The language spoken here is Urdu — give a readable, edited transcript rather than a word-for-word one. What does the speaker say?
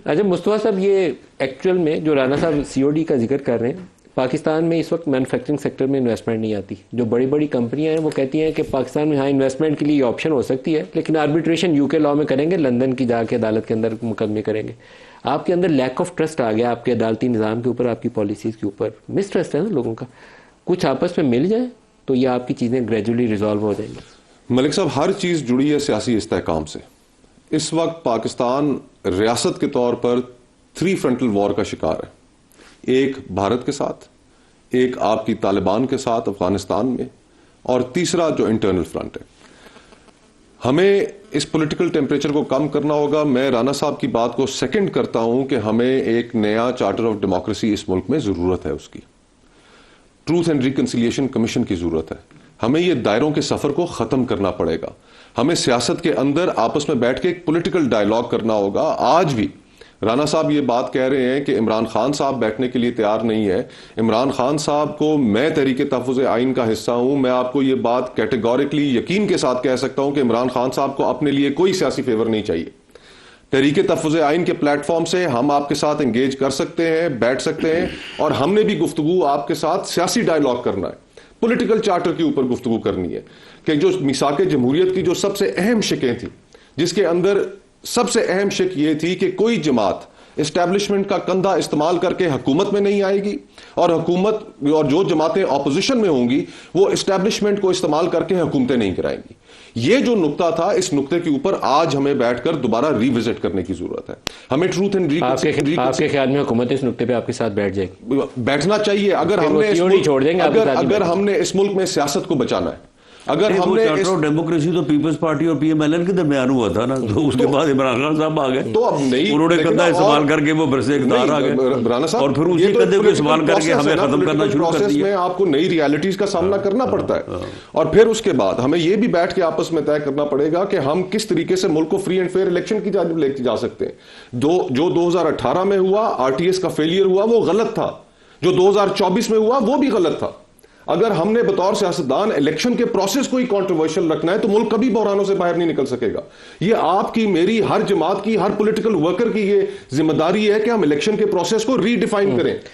اچھا مصطفیٰ صاحب، یہ ایکچوئل میں جو رانا صاحب سی او ڈی کا ذکر کر رہے ہیں، پاکستان میں اس وقت مینوفیکچرنگ سیکٹر میں انویسٹمنٹ نہیں آتی. جو بڑی بڑی کمپنیاں ہیں وہ کہتی ہیں کہ پاکستان میں ہاں انویسٹمنٹ کے لیے آپشن ہو سکتی ہے، لیکن آربیٹریشن یو کے لا میں کریں گے، لندن کی جا کے عدالت کے اندر مقدمے کریں گے. آپ کے اندر لیک آف ٹرسٹ آ گیا آپ کے عدالتی نظام کے اوپر، آپ کی پالیسیز کے اوپر مس ٹرسٹ ہے نا لوگوں کا. کچھ آپس میں مل جائے تو یہ آپ کی چیزیں گریجولی ریزالو ہو جائیں گی. ملک صاحب، ہر چیز جڑی ہے سیاسی استحکام سے. اس وقت پاکستان ریاست کے طور پر 3 فرنٹل وار کا شکار ہے. ایک بھارت کے ساتھ، ایک آپ کی طالبان کے ساتھ افغانستان میں، اور تیسرا جو انٹرنل فرنٹ ہے. ہمیں اس پولیٹیکل ٹیمپریچر کو کم کرنا ہوگا. میں رانا صاحب کی بات کو سیکنڈ کرتا ہوں کہ ہمیں ایک نیا چارٹر آف ڈیموکریسی اس ملک میں ضرورت ہے. اس کی ٹروتھ اینڈ ریکنسیلیشن کمیشن کی ضرورت ہے. ہمیں یہ دائروں کے سفر کو ختم کرنا پڑے گا. ہمیں سیاست کے اندر آپس میں بیٹھ کے ایک پولیٹیکل ڈائیلاگ کرنا ہوگا. آج بھی رانا صاحب یہ بات کہہ رہے ہیں کہ عمران خان صاحب بیٹھنے کے لیے تیار نہیں ہے. عمران خان صاحب کو، میں تحریک تحفظ آئین کا حصہ ہوں، میں آپ کو یہ بات کیٹیگوریکلی یقین کے ساتھ کہہ سکتا ہوں کہ عمران خان صاحب کو اپنے لیے کوئی سیاسی فیور نہیں چاہیے. تحریک تحفظ آئین کے پلیٹ فارم سے ہم آپ کے ساتھ انگیج کر سکتے ہیں، بیٹھ سکتے ہیں، اور ہم نے بھی گفتگو آپ کے ساتھ سیاسی ڈائیلاگ کرنا ہے، پولیٹیکل چارٹر کے اوپر گفتگو کرنی ہے. کہ جو میثاق جمہوریت کی جو سب سے اہم شقیں تھیں، جس کے اندر سب سے اہم شق یہ تھی کہ کوئی جماعت اسٹیبلشمنٹ کا کندھا استعمال کر کے حکومت میں نہیں آئے گی، اور حکومت اور جو جماعتیں اپوزیشن میں ہوں گی وہ اسٹیبلشمنٹ کو استعمال کر کے حکومتیں نہیں کرائیں گی. یہ جو نقطہ تھا، اس نقطے کے اوپر آج ہمیں بیٹھ کر دوبارہ ریوزٹ کرنے کی ضرورت ہے. ہمیں ٹروتھ اینڈ آپ کے خیال میں حکومت اس نقطے پہ آپ کے ساتھ بیٹھ جائے گی؟ بیٹھنا چاہیے. اگر ہم نے اس ملک میں سیاست کو بچانا ہے، اگر ہم نے ڈیموکریسی تو پیپلز پارٹی اور پی ایم ایل این کے درمیان ہوا تھا نا، تو اس کے بعد عمران خان صاحب آ گئے، تو اب نہیں، انہوں نے کندھا استعمال کر کے وہ برسے اقتدار آ گئے، اور پھر اسی کندھے کو استعمال کر کے ہمیں ختم کرنا شروع کر دیا. میں آپ کو نئی ریالٹیز کا سامنا کرنا پڑتا ہے، اور پھر اس کے بعد ہمیں یہ بھی بیٹھ کے آپس میں طے کرنا پڑے گا کہ ہم کس طریقے سے ملک کو فری اینڈ فیئر الیکشن کی جانب لے کے جا سکتے ہیں. جو 2018 میں ہوا، آر ٹی ایس کا فیلئر ہوا، وہ غلط تھا. جو 2024 میں ہوا وہ بھی غلط تھا. اگر ہم نے بطور سیاستدان الیکشن کے پروسیس کو ہی کنٹروورشل رکھنا ہے تو ملک کبھی بحرانوں سے باہر نہیں نکل سکے گا. یہ آپ کی، میری، ہر جماعت کی، ہر پولیٹیکل ورکر کی یہ ذمہ داری ہے کہ ہم الیکشن کے پروسیس کو ری ڈیفائن کریں.